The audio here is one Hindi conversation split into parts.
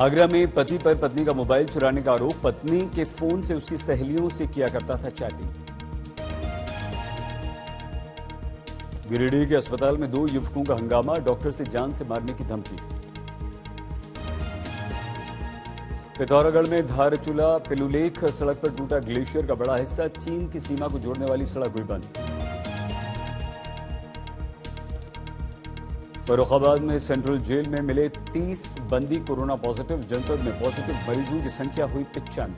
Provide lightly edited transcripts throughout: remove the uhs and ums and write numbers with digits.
आगरा में पति पर पत्नी का मोबाइल चुराने का आरोप। पत्नी के फोन से उसकी सहेलियों से किया करता था चैटिंग। गिरिडीह के अस्पताल में 2 युवकों का हंगामा। डॉक्टर से जान से मारने की धमकी। पिथौरागढ़ में धारचूला पिलुलेख सड़क पर टूटा ग्लेशियर का बड़ा हिस्सा। चीन की सीमा को जोड़ने वाली सड़क हुई बंद। फर्रुखाबाद में सेंट्रल जेल में मिले 30 बंदी कोरोना पॉजिटिव। जनपद में पॉजिटिव मरीजों की संख्या हुई 95।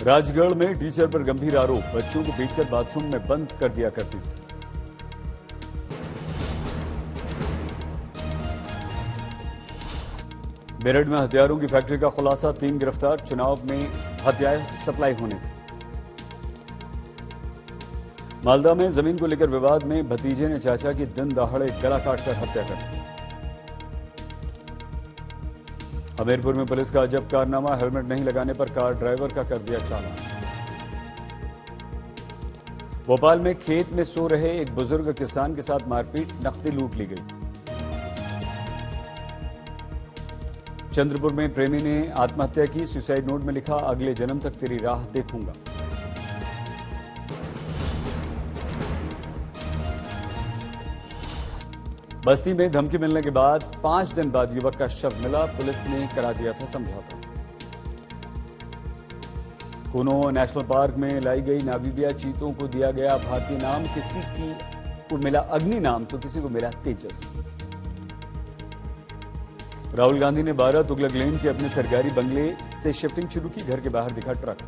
राजगढ़ में टीचर पर गंभीर आरोप। बच्चों को पीटकर बाथरूम में बंद कर दिया करती थी। मेरठ में हथियारों की फैक्ट्री का खुलासा। 3 गिरफ्तार। चुनाव में हथियार सप्लाई होने थे। मालदा में जमीन को लेकर विवाद में भतीजे ने चाचा की दिन दहाड़े गला काटकर हत्या कर दी। हमीरपुर में पुलिस का अजब कारनामा। हेलमेट नहीं लगाने पर कार ड्राइवर का कर दिया चालान। भोपाल में खेत में सो रहे एक बुजुर्ग किसान के साथ मारपीट। नकदी लूट ली गई। चंद्रपुर में प्रेमी ने आत्महत्या की। सुसाइड नोट में लिखा, अगले जन्म तक तेरी राह देखूंगा। बस्ती में धमकी मिलने के बाद 5 दिन बाद युवक का शव मिला। पुलिस ने करा दिया था समझौता। कूनो नेशनल पार्क में लाई गई नामीबिया चीतों को दिया गया भारतीय नाम। किसी को मिला अग्नि नाम तो किसी को मिला तेजस। राहुल गांधी ने 12 तुगलक लेन के अपने सरकारी बंगले से शिफ्टिंग शुरू की। घर के बाहर दिखा ट्रक।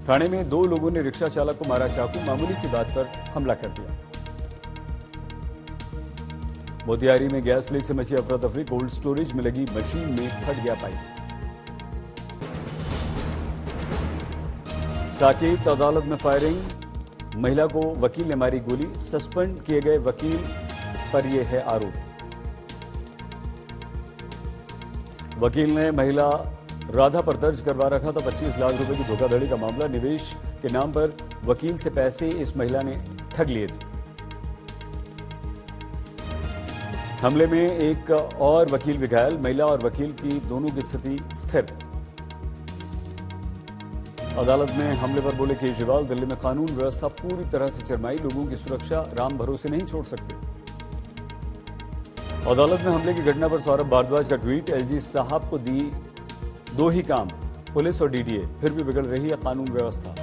ठाणे में 2 लोगों ने रिक्शा चालक को मारा चाकू। मामूली सी बात पर हमला कर दिया। मोतिहारी में गैस लीक से मची अफरा तफरी। कोल्ड स्टोरेज में लगी मशीन में फट गया पाइप। साकेत अदालत में फायरिंग। महिला को वकील ने मारी गोली। सस्पेंड किए गए वकील पर यह है आरोप। वकील ने महिला राधा पर दर्ज करवा रखा था 25 लाख रुपए की धोखाधड़ी का मामला। निवेश के नाम पर वकील से पैसे इस महिला ने ठग लिए थे। हमले में एक और वकील भी घायल। महिला और वकील की दोनों की स्थिति स्थिर। अदालत में हमले पर बोले केजरीवाल, दिल्ली में कानून व्यवस्था पूरी तरह से चरमाई। लोगों की सुरक्षा राम भरोसे नहीं छोड़ सकते। अदालत में हमले की घटना पर सौरभ भारद्वाज का ट्वीट। एलजी साहब को दी 2 ही काम, पुलिस और डीडीए, फिर भी बिगड़ रही है कानून व्यवस्था।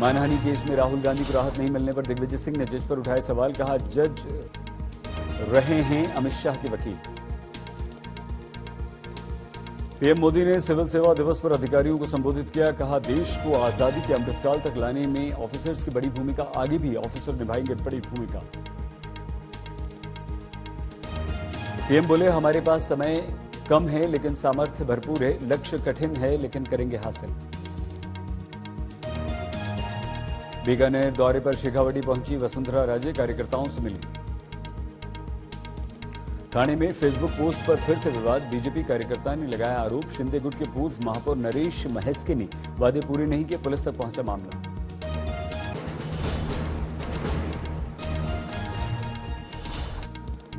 मानहानि केस में राहुल गांधी को राहत नहीं मिलने पर दिग्विजय सिंह ने जज पर उठाए सवाल। कहा, जज रहे हैं अमित शाह के वकील। पीएम मोदी ने सिविल सेवा दिवस पर अधिकारियों को संबोधित किया। कहा, देश को आजादी के अमृतकाल तक लाने में ऑफिसर्स की बड़ी भूमिका। आगे भी ऑफिसर निभाएंगे बड़ी भूमिका। पीएम बोले, हमारे पास समय कम है लेकिन सामर्थ्य भरपूर है। लक्ष्य कठिन है लेकिन करेंगे हासिल। बीकानेर दौरे पर शेखावटी पहुंची वसुंधरा राजे। कार्यकर्ताओं से मिली। ठाणे में फेसबुक पोस्ट पर फिर से विवाद। बीजेपी कार्यकर्ता ने लगाया आरोप। शिंदे गुट के पूर्व महापौर नरेश महस्के ने वादे पूरे नहीं किए। पुलिस तक पहुंचा मामला।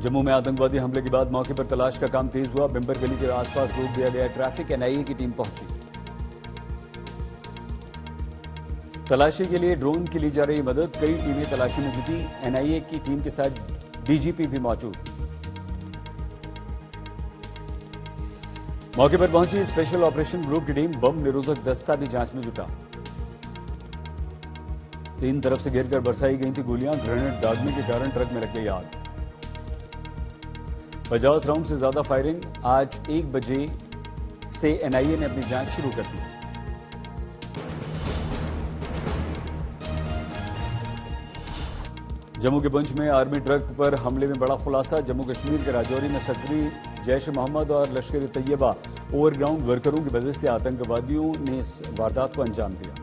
जम्मू में आतंकवादी हमले के बाद मौके पर तलाश का काम तेज हुआ। बिम्बर गली के आसपास रोक दिया गया ट्रैफिक। एनआईए की टीम पहुंची। तलाशी के लिए ड्रोन की ली जा रही मदद। कई टीमें तलाशी में जुटी। एनआईए की टीम के साथ डीजीपी भी मौजूद। मौके पर पहुंची स्पेशल ऑपरेशन ग्रुप की टीम। बम निरोधक दस्ता भी जांच में जुटा। 3 तरफ से घेरकर बरसाई गई थी गोलियां। ग्रेनेड दागने के कारण ट्रक में लग गई आग। 50 राउंड से ज्यादा फायरिंग। आज 1 बजे से एनआईए ने अपनी जांच शुरू कर दी। जम्मू के पुंछ में आर्मी ट्रक पर हमले में बड़ा खुलासा। जम्मू कश्मीर के राजौरी में सक्रिय जैश मोहम्मद और लश्कर तैयबा ओवरग्राउंड वर्करों की वजह से आतंकवादियों ने इस वारदात को अंजाम दिया।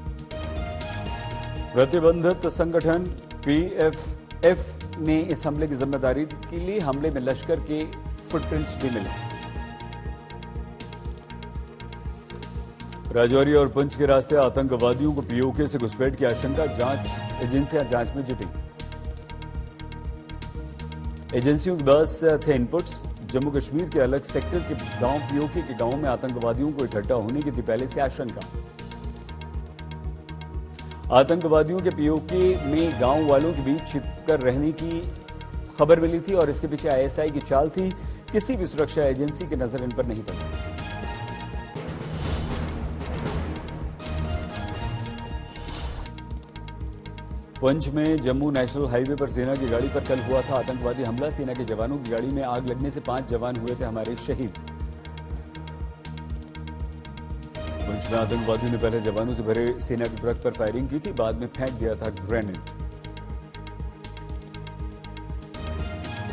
प्रतिबंधित संगठन पीएफएफ ने इस हमले की जिम्मेदारी के लिए। हमले में लश्कर के फुटप्रिंट्स भी मिले। राजौरी और पुंछ के रास्ते आतंकवादियों को पीओके से घुसपैठ की आशंका, जांच एजेंसियां जांच में जुटी। एजेंसियों के पास थे इनपुट्स। जम्मू कश्मीर के अलग सेक्टर के गांव पीओके के गांवों में आतंकवादियों को इकट्ठा होने की थी पहले से आशंका। आतंकवादियों के पीओके में गांव वालों के बीच छिपकर रहने की खबर मिली थी और इसके पीछे आईएसआई की चाल थी। किसी भी सुरक्षा एजेंसी की नजर इन पर नहीं पड़ी। पुंछ में जम्मू नेशनल हाईवे पर सेना की गाड़ी पर कल हुआ था आतंकवादी हमला। सेना के जवानों की गाड़ी में आग लगने से 5 जवान हुए थे हमारे शहीद। पुंछ में आतंकवादियों ने पहले जवानों से भरे सेना के ट्रक पर फायरिंग की थी, बाद में फेंक दिया था ग्रेनेड।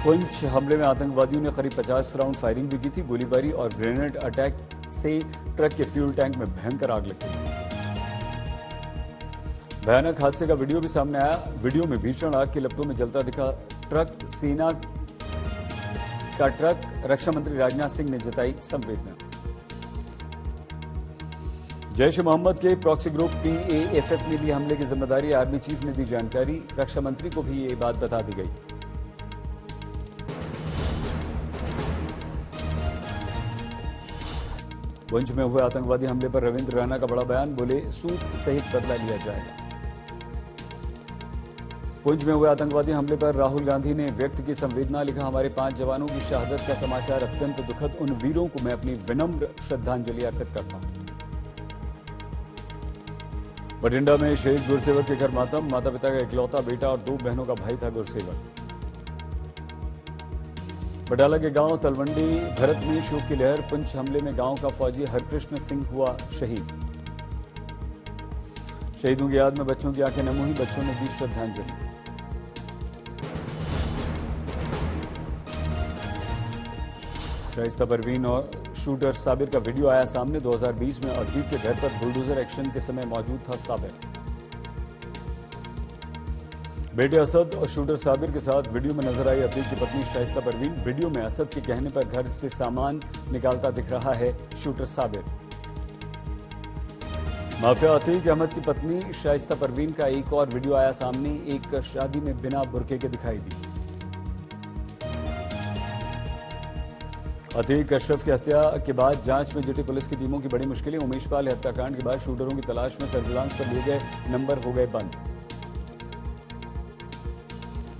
पुंछ हमले में आतंकवादियों ने करीब 50 राउंड फायरिंग भी की थी। गोलीबारी और ग्रेनेड अटैक से ट्रक के फ्यूल टैंक में भयंकर आग लग गई। भयानक हादसे का वीडियो भी सामने आया। वीडियो में भीषण आग की लपटों में जलता दिखा ट्रक। सेना का ट्रक। रक्षा मंत्री राजनाथ सिंह ने जताई संवेदना। जैश ए मोहम्मद के प्रॉक्सी ग्रुप PAFF ने ली हमले की जिम्मेदारी। आर्मी चीफ ने दी जानकारी। रक्षा मंत्री को भी ये बात बता दी गई। पुंछ में हुए आतंकवादी हमले पर रविंद्र राणा का बड़ा बयान। बोले, सूद सहित बदला लिया जाएगा। पुंछ में हुए आतंकवादी हमले पर राहुल गांधी ने व्यक्त की संवेदना। लिखा, हमारे 5 जवानों की शहादत का समाचार अत्यंत दुखद। उन वीरों को मैं अपनी विनम्र श्रद्धांजलि अर्पित करता हूं। बठिंडा में शहीद गुरसेवक के घर मातम। माता पिता का इकलौता बेटा और 2 बहनों का भाई था गुरसेवक। बटाला के गांव तलवंडी भरत में शोक की लहर। पुंछ हमले में गांव का फौजी हरकृष्ण सिंह हुआ शहीद। शहीदों की याद में बच्चों की आंखें नम हुई। बच्चों ने दी श्रद्धांजलि। शाइस्ता परवीन और शूटर साबिर का वीडियो आया सामने। 2020 में अतीक के घर पर बुलडोजर एक्शन के समय मौजूद था साबिर। बेटे असद और शूटर साबिर के साथ वीडियो में नजर आई अतीक की पत्नी शाइस्ता परवीन। वीडियो में असद के कहने पर घर से सामान निकालता दिख रहा है शूटर साबिर। माफिया अतीक अहमद की पत्नी शाइस्ता परवीन का एक और वीडियो आया सामने। एक शादी में बिना बुर्के के दिखाई दी। अतीक अशरफ की हत्या के बाद जांच में जुटी पुलिस की टीमों की बड़ी मुश्किलें। उमेश पाल हत्याकांड के बाद शूटरों की तलाश में सर्विलांस पर लिए गए नंबर हो गए बंद।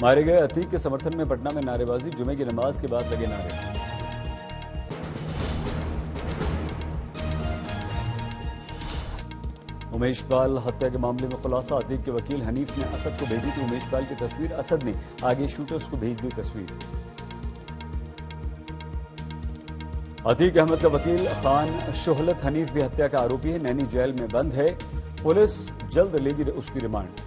मारे गए अतीक के समर्थन में पटना में नारेबाजी। जुमे की नमाज के बाद लगे नारे। उमेश पाल हत्या के मामले में खुलासा। अतीक के वकील हनीफ ने असद को भेजी थी उमेश पाल की तस्वीर। असद ने आगे शूटर्स को भेज दी तस्वीर। अतीक अहमद का वकील खान शोहलत हनीफ भी हत्या का आरोपी है। नैनी जेल में बंद है। पुलिस जल्द लेगी उसकी रिमांड।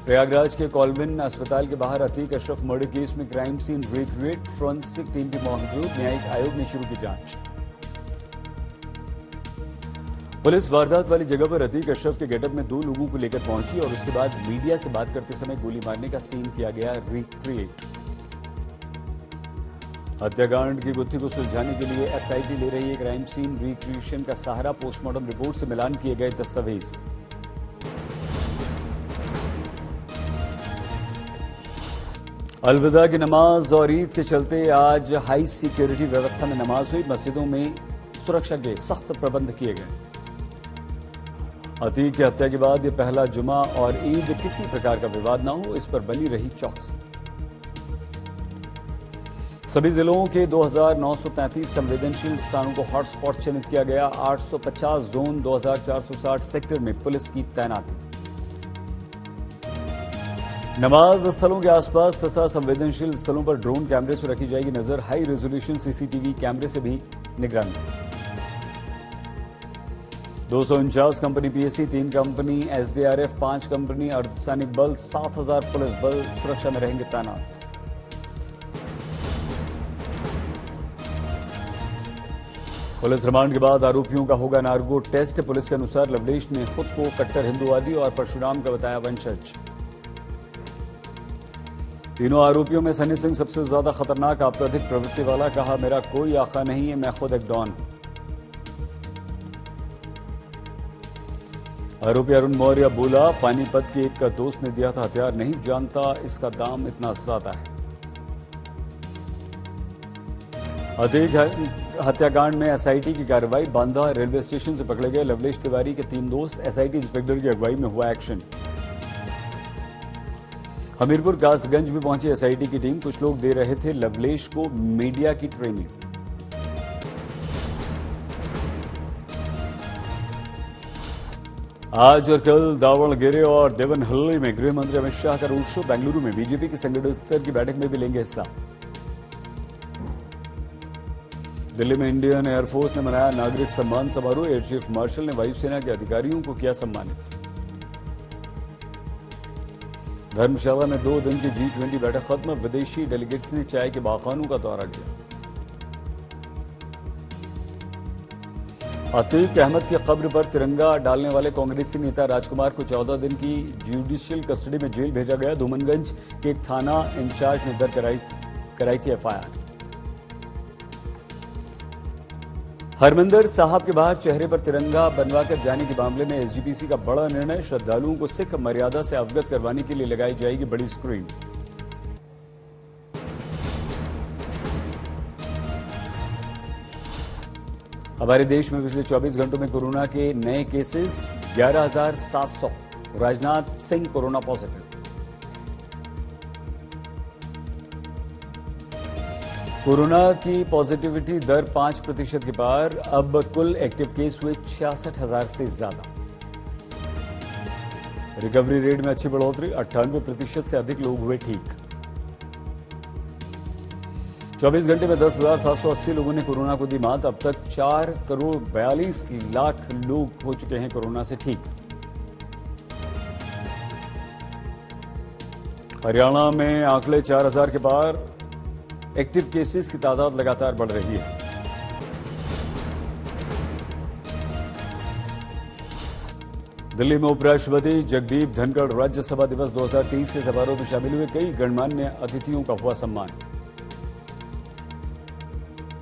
प्रयागराज के कॉलविन अस्पताल के बाहर अतीक अशरफ मर्डर केस में crime scene recreate forensic team भी मौजूद। न्यायिक आयोग ने शुरू की जांच। पुलिस वारदात वाली जगह पर अतीक अशरफ के गेटअप में 2 लोगों को लेकर पहुंची और उसके बाद मीडिया से बात करते समय गोली मारने का सीन किया गया रिक्रिएट। हत्याकांड की गुत्थी को सुलझाने के लिए SIT ले रही है क्राइम सीन रिक्रिएशन का सहारा। पोस्टमार्टम रिपोर्ट से मिलान किए गए दस्तावेज। अलविदा की नमाज और ईद के चलते आज हाई सिक्योरिटी व्यवस्था में नमाज हुई। मस्जिदों में सुरक्षा के सख्त प्रबंध किए गए। अतीक की हत्या के बाद यह पहला जुमा और ईद किसी प्रकार का विवाद न हो, इस पर बनी रही चौकसी। सभी जिलों के 2933 संवेदनशील स्थानों को हॉटस्पॉट चिन्हित किया गया। 850 जोन, 2460 सेक्टर में पुलिस की तैनाती। नमाज स्थलों के आसपास तथा संवेदनशील स्थलों पर ड्रोन कैमरे से रखी जाएगी नजर। हाई रेजोल्यूशन CCTV कैमरे से भी निगरानी। 249 company PSC, 3 company SDRF, 5 company अर्धसैनिक बल, 7000 पुलिस बल सुरक्षा में रहेंगे तैनात। पुलिस रिमांड के बाद आरोपियों का होगा नार्को टेस्ट। पुलिस के अनुसार लवलेश ने खुद को कट्टर हिंदुवादी और परशुराम का बताया वंशज। तीनों आरोपियों में सनी सिंह सबसे ज्यादा खतरनाक आपराधिक प्रवृत्ति वाला, कहा मेरा कोई आका नहीं है, मैं खुद एक डॉन हूं। आरोपी अरुण मौर्य बोला, पानीपत के एक का दोस्त ने दिया था हथियार, नहीं जानता इसका दाम इतना ज्यादा है। अतिक हत्याकांड में एसआईटी की कार्रवाई, बांदा रेलवे स्टेशन से पकड़े गए लवलेश तिवारी के 3 दोस्त, एसआईटी इंस्पेक्टर की अगुवाई में हुआ एक्शन। हमीरपुर कासगंज में पहुंची एसआईटी की टीम, कुछ लोग दे रहे थे लवलेश को मीडिया की ट्रेनिंग। आज और कल दावणगेरे और देवनहल्ली में गृह मंत्री अमित शाह का रोड शो, बेंगलुरु में बीजेपी की संगठन स्तर की बैठक में भी लेंगे हिस्सा। दिल्ली में इंडियन एयरफोर्स ने मनाया नागरिक सम्मान समारोह, एयर चीफ मार्शल ने वायुसेना के अधिकारियों को किया सम्मानित। धर्मशाला में 2 दिन की G20 बैठक खत्म, विदेशी डेलीगेट्स ने चाय के बागानों का दौरा किया। अतीक अहमद की कब्र पर तिरंगा डालने वाले कांग्रेसी नेता राजकुमार को 14 दिन की जुडिशियल कस्टडी में जेल भेजा गया। धूमनगंज के एक थाना इंचार्ज ने दर्ज कराई थी एफआईआर। हरमंदिर साहब के बाहर चेहरे पर तिरंगा बनवाकर जाने के मामले में एसजीपीसी का बड़ा निर्णय, श्रद्धालुओं को सिख मर्यादा से अवगत करवाने के लिए लगाई जाएगी बड़ी स्क्रीन। हमारे देश में पिछले 24 घंटों में कोरोना के नए cases 11,700, Rajnath Singh corona positive. Corona की पॉजिटिविटी दर 5% के पार, अब कुल एक्टिव केस हुए 66,000 से ज्यादा। रिकवरी रेट में अच्छी बढ़ोतरी, 98% से अधिक लोग हुए ठीक। 24 घंटे में 10,780 लोगों ने कोरोना को दी मात। अब तक 4,42,00,000 लोग हो चुके हैं कोरोना से ठीक। हरियाणा में आंकड़े 4,000 के पार, एक्टिव केसेस की तादाद लगातार बढ़ रही है। दिल्ली में उपराष्ट्रपति जगदीप धनखड़ राज्यसभा दिवस 2023 के समारोह में शामिल हुए, कई गणमान्य अतिथियों का हुआ सम्मान।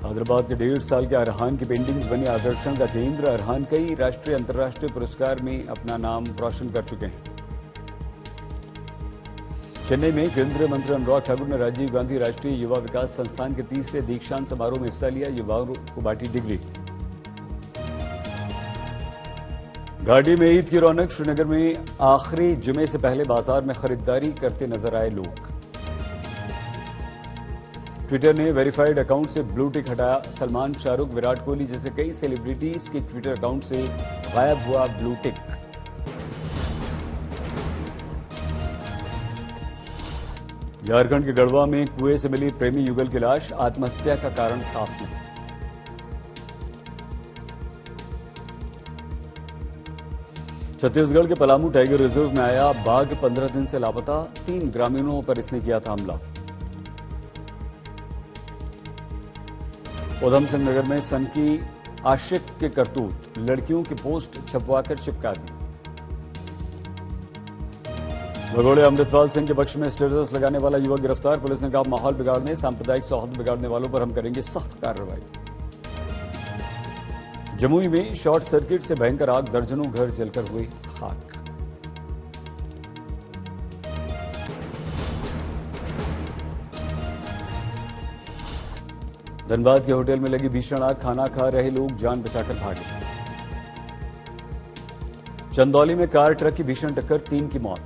हैदराबाद के 1.5 साल के अरहान की पेंटिंग्स बनी आकर्षण का केंद्र। अरहान कई राष्ट्रीय अंतर्राष्ट्रीय पुरस्कार में अपना नाम रोशन कर चुके हैं। चेन्नई में केंद्रीय मंत्री अनुराग ठाकुर ने राजीव गांधी राष्ट्रीय युवा विकास संस्थान के 3रे दीक्षांत समारोह में हिस्सा लिया, युवाओं को बांटी डिग्री। घाटी में ईद की रौनक, श्रीनगर में आखिरी जुमे से पहले बाजार में खरीदारी करते नजर आए लोग। ट्विटर ने वेरीफाइड अकाउंट से ब्लू टिक हटाया, सलमान, शाहरुख, विराट कोहली जैसे कई सेलिब्रिटीज के ट्विटर अकाउंट से गायब हुआ ब्लू टिक। झारखंड के गढ़वा में कुएं से मिली प्रेमी युगल की लाश, आत्महत्या का कारण साफ नहीं। छत्तीसगढ़ के पलामू टाइगर रिजर्व में आया बाघ, 15 दिन से लापता, 3 ग्रामीणों पर इसने किया था हमला। उधम सिंह नगर में सन की आशिक के करतूत, लड़कियों की पोस्ट छपवाकर चिपका दी। भगोड़े अमृतपाल सिंह के पक्ष में स्टेटस लगाने वाला युवक गिरफ्तार, पुलिस ने कहा माहौल बिगाड़ने, सांप्रदायिक सौहार्द बिगाड़ने वालों पर हम करेंगे सख्त कार्रवाई। जमुई में शॉर्ट सर्किट से भयंकर आग, दर्जनों घर जलकर हुए खाक। धनबाद के होटल में लगी भीषण आग, खाना खा रहे लोग जान बचाकर भागे। चंदौली में कार ट्रक की भीषण टक्कर, 3 की मौत।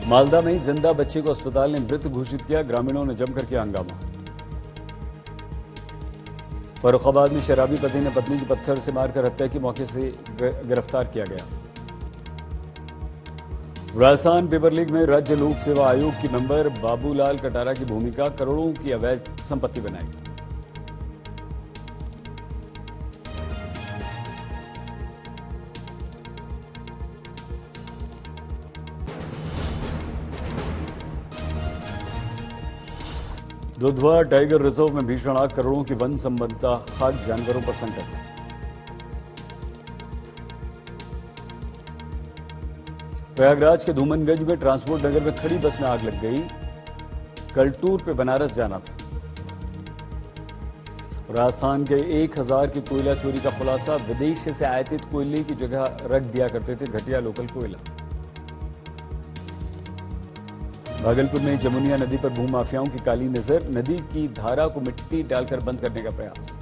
मालदा में जिंदा बच्चे को अस्पताल ने मृत घोषित किया, ग्रामीणों ने जमकर किया हंगामा। फर्रुखाबाद में शराबी पति ने पत्नी की पत्थर से मारकर हत्या की, मौके से गिरफ्तार किया गया। राजस्थान पेपर लीक में राज्य लोक सेवा आयोग की मेंबर बाबूलाल कटारा की भूमिका, करोड़ों की अवैध संपत्ति बनाई। दुधवा टाइगर रिजर्व में भीषण आग, करोड़ों की वन संपदा खाक, जानवरों पर संकट। प्रयागराज के धूमनगंज में ट्रांसपोर्ट नगर में खड़ी बस में आग लग गई। कल टूर पे बनारस जाना था। राजस्थान के 1000 की कोयला चोरी का खुलासा। विदेश से आयातित कोयले की जगह रख दिया करते थे घटिया लोकल कोयला। भागलपुर में जमुनिया नदी पर भूमाफियाओं की काली नजर। नदी की धारा को मिट्टी डालकर बंद करने का प्रयास।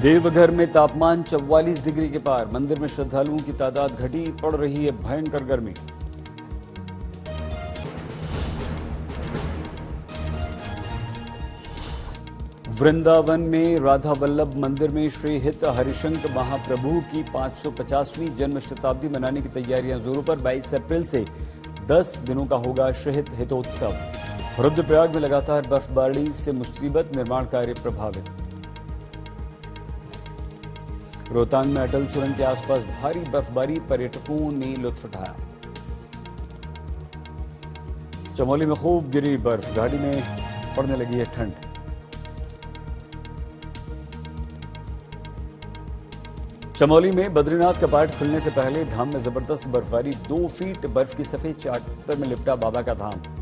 देवघर में तापमान 44 डिग्री के पार। मंदिर में श्रद्धालुओं की तादाद घटी। पड़ रही है भयंकर गर्मी। वृंदावन में राधा वल्लभ मंदिर में श्री हित हरिशंकर महाप्रभु की 550वीं जन्म शताब्दी मनाने की तैयारियां जोरों पर। 22 अप्रैल से 10 दिनों का होगा श्रीहित हितोत्सव। रुद्रप्रयाग में लगातार बर्फबारी से मुसीबत। निर्माण कार्य प्रभावित। रोहतांग में अटल सुरंग के आसपास भारी बर्फबारी। पर्यटकों ने लुत्फ उठाया। चमोली में खूब गिरी बर्फ। घाटी में पड़ने लगी है ठंड। चमोली में बद्रीनाथ कपाट खुलने से पहले धाम में जबरदस्त बर्फबारी। 2 फीट बर्फ की सफेद चादर में लिपटा बाबा का धाम।